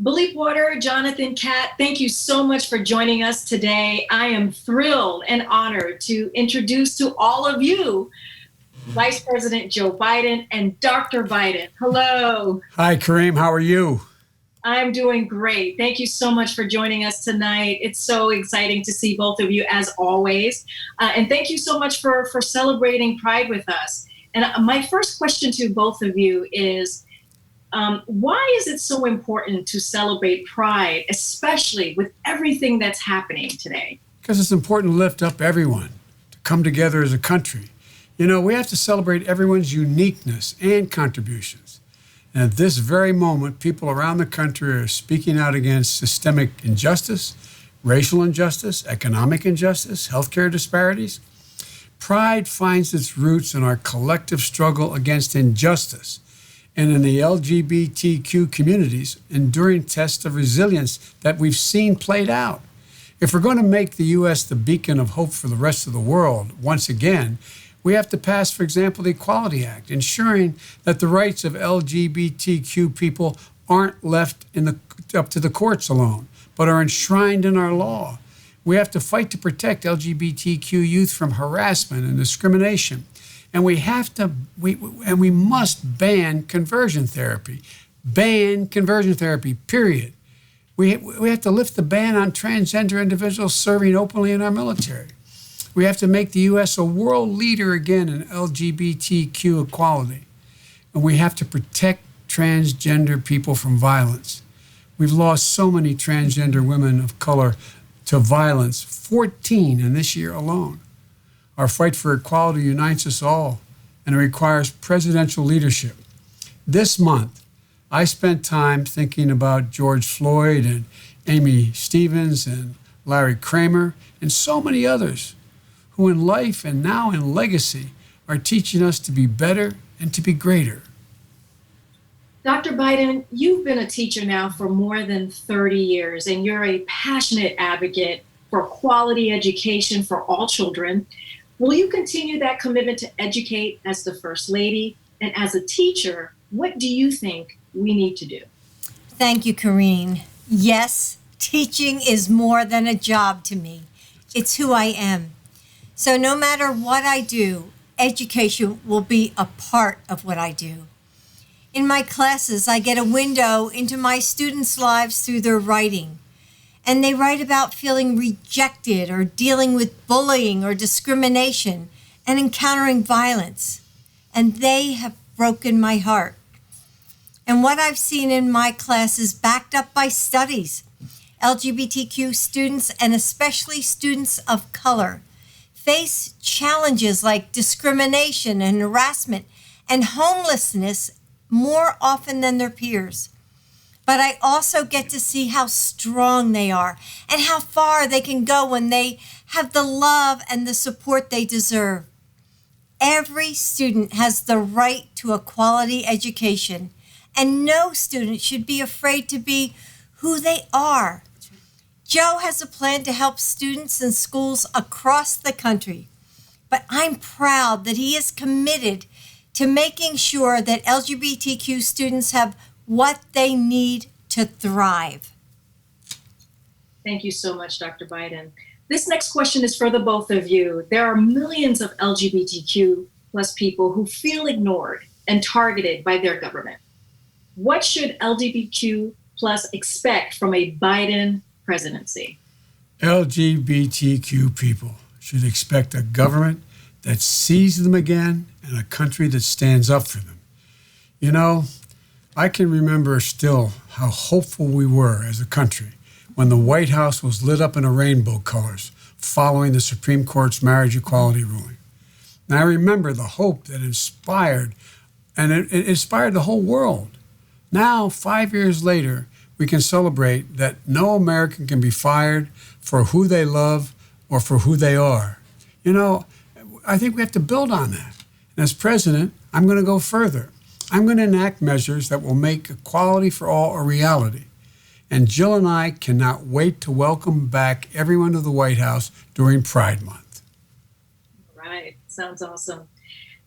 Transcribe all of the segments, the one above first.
Bully Porter, Jonathan Catt, thank you so much for joining us today. I am thrilled and honored to introduce to all of you Vice President Joe Biden and Dr. Biden. Hello. Hi, Karine. How are you? I'm doing great. Thank you so much for joining us tonight. It's so exciting to see both of you as always. And thank you so much for celebrating Pride with us. And my first question to both of you is, why is it so important to celebrate Pride, especially with everything that's happening today? Because it's important to lift up everyone, to come together as a country. You know, we have to celebrate everyone's uniqueness and contributions. And at this very moment, people around the country are speaking out against systemic injustice, racial injustice, economic injustice, healthcare disparities. Pride finds its roots in our collective struggle against injustice and in the LGBTQ community's enduring test of resilience that we've seen played out. If we're going to make the U.S. the beacon of hope for the rest of the world, once again, we have to pass, for example, the Equality Act, ensuring that the rights of LGBTQ people aren't left up to the courts alone, but are enshrined in our law. We have to fight to protect LGBTQ youth from harassment and discrimination. And we must ban conversion therapy. Ban conversion therapy, period. We have to lift the ban on transgender individuals serving openly in our military. We have to make the U.S. a world leader again in LGBTQ equality. And we have to protect transgender people from violence. We've lost so many transgender women of color to violence, 14 in this year alone. Our fight for equality unites us all, and it requires presidential leadership. This month, I spent time thinking about George Floyd and Amy Stevens and Larry Kramer and so many others who in life and now in legacy are teaching us to be better and to be greater. Dr. Biden, you've been a teacher now for more than 30 years, and you're a passionate advocate for quality education for all children. Will you continue that commitment to educate as the First Lady? And as a teacher, what do you think we need to do? Thank you, Karine. Yes, teaching is more than a job to me. It's who I am. So no matter what I do, education will be a part of what I do. In my classes, I get a window into my students' lives through their writing. And they write about feeling rejected or dealing with bullying or discrimination and encountering violence. And they have broken my heart. And what I've seen in my class is backed up by studies. LGBTQ students, and especially students of color, face challenges like discrimination and harassment and homelessness more often than their peers. But I also get to see how strong they are and how far they can go when they have the love and the support they deserve. Every student has the right to a quality education, and no student should be afraid to be who they are. Joe has a plan to help students in schools across the country, but I'm proud that he is committed to making sure that LGBTQ students have what they need to thrive. Thank you so much, Dr. Biden. This next question is for the both of you. There are millions of LGBTQ plus people who feel ignored and targeted by their government. What should LGBTQ plus expect from a Biden presidency? LGBTQ people should expect a government that sees them again and a country that stands up for them. You know, I can remember still how hopeful we were as a country when the White House was lit up in rainbow colors following the Supreme Court's marriage equality ruling. And I remember the hope that inspired, and it inspired the whole world. Now, 5 years later, we can celebrate that no American can be fired for who they love or for who they are. You know, I think we have to build on that. And as president, I'm going to go further. I'm going to enact measures that will make equality for all a reality. And Jill and I cannot wait to welcome back everyone to the White House during Pride Month. Right. Sounds awesome.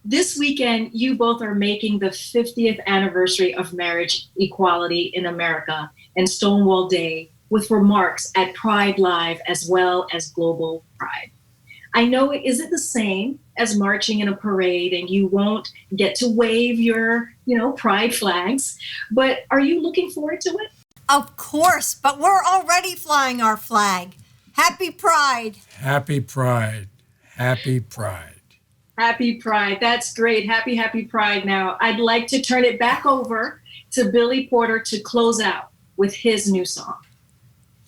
This weekend, you both are making the 50th anniversary of marriage equality in America. and Stonewall Day with remarks at Pride Live as well as Global Pride. I know it isn't the same as marching in a parade and you won't get to wave your, pride flags, but are you looking forward to it? Of course, but we're already flying our flag. Happy Pride. Happy Pride. Happy Pride. Happy Pride. That's great. Happy Pride. Now, I'd like to turn it back over to Billy Porter to close out with his new song.